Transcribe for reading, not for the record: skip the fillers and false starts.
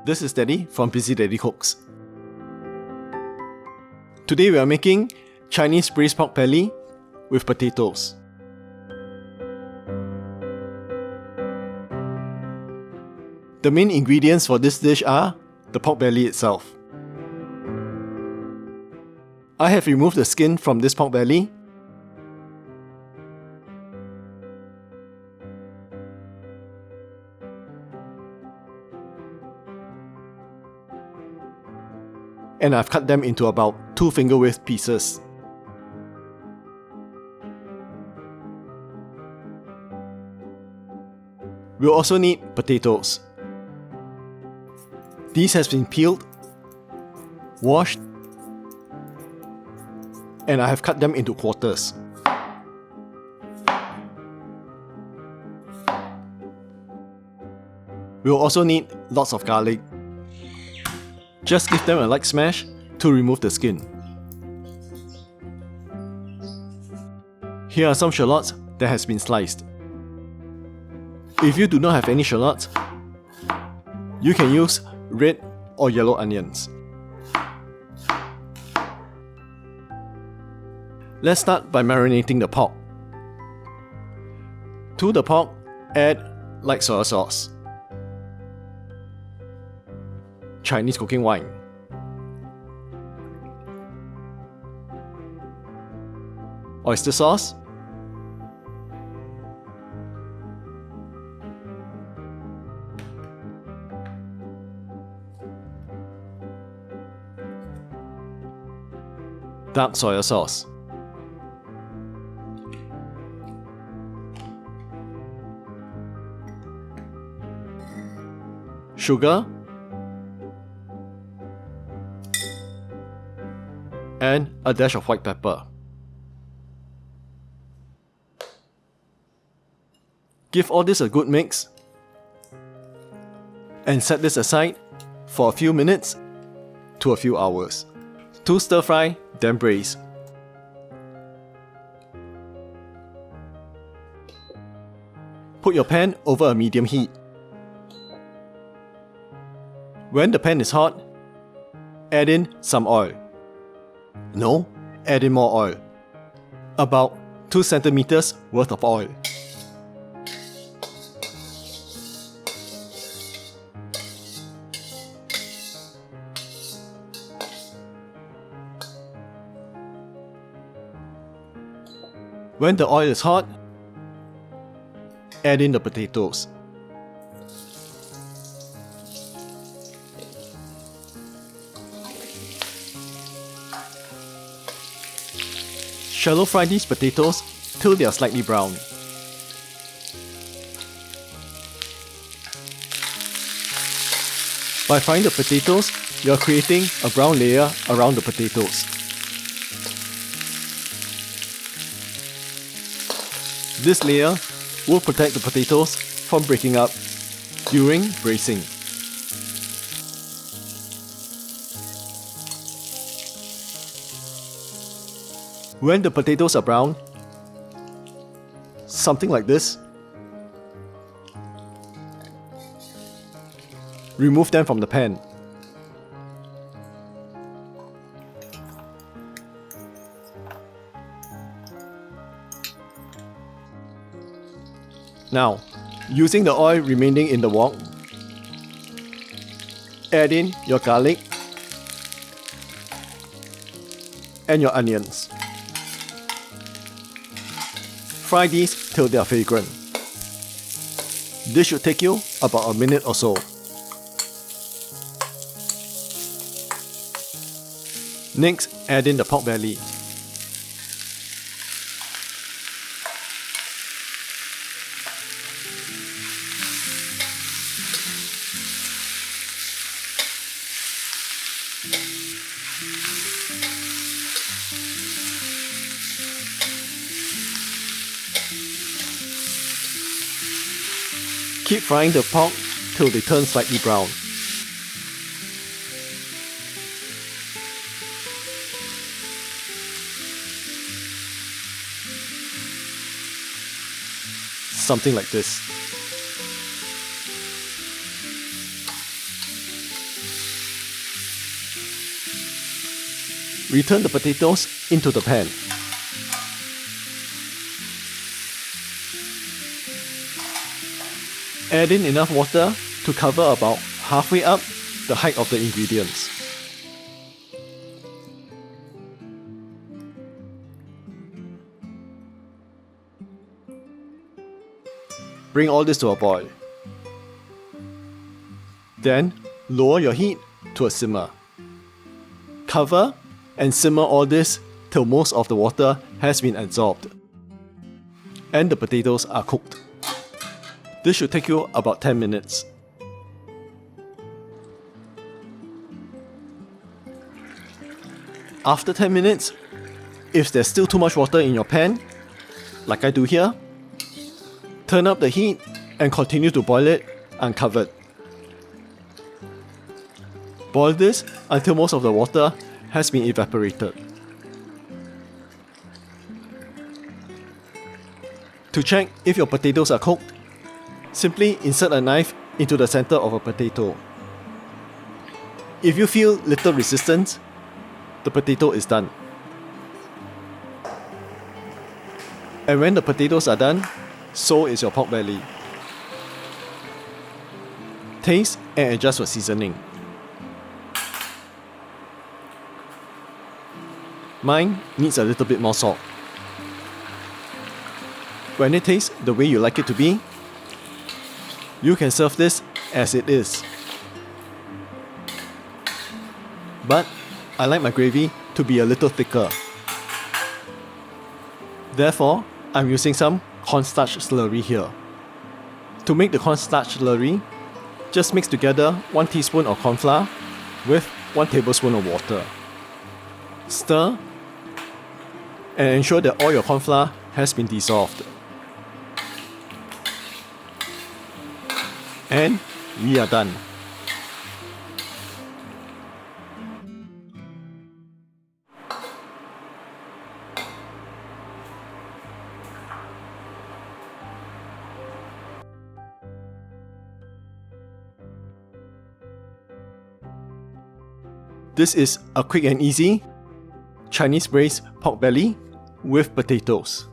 This is Daddy from Busy Daddy Cooks. Today we are making Chinese braised pork belly with potatoes. The main ingredients for this dish are the pork belly itself. I have removed the skin from this pork belly. And I've cut them into about 2 finger width pieces. We'll also need potatoes. These has been peeled, washed, and I have cut them into quarters. We'll also need lots of garlic. Just give them a light smash to remove the skin. Here are some shallots that has been sliced. If you do not have any shallots, you can use red or yellow onions. Let's start by marinating the pork. To the pork, add light soy sauce, Chinese cooking wine, oyster sauce, dark soy sauce, sugar, and a dash of white pepper. Give all this a good mix and set this aside for a few minutes to a few hours to stir fry, then braise. Put your pan over a medium heat. When the pan is hot, add in some oil. No, add in more oil. About 2 centimeters worth of oil. When the oil is hot, add in the potatoes. Shallow fry these potatoes till they are slightly brown. By frying the potatoes, you are creating a brown layer around the potatoes. This layer will protect the potatoes from breaking up during braising. When the potatoes are brown, something like this, remove them from the pan. Now, using the oil remaining in the wok, add in your garlic and your onions. Fry these till they are fragrant. This should take you about a minute or so. Next, add in the pork belly. Keep frying the pork till they turn slightly brown. Something like this. Return the potatoes into the pan. Add in enough water to cover about halfway up the height of the ingredients. Bring all this to a boil. Then, lower your heat to a simmer. Cover and simmer all this till most of the water has been absorbed and the potatoes are cooked. This should take you about 10 minutes. After 10 minutes, if there's still too much water in your pan, like I do here, turn up the heat and continue to boil it uncovered. Boil this until most of the water has been evaporated. To check if your potatoes are cooked, simply insert a knife into the center of a potato. If you feel little resistance, the potato is done. And when the potatoes are done, so is your pork belly. Taste and adjust for seasoning. Mine needs a little bit more salt. When it tastes the way you like it to be, you can serve this as it is. But I like my gravy to be a little thicker. Therefore, I'm using some cornstarch slurry here. To make the cornstarch slurry, just mix together 1 teaspoon of corn flour with 1 tablespoon of water. Stir and ensure that all your corn flour has been dissolved. And we are done. This is a quick and easy Chinese braised pork belly with potatoes.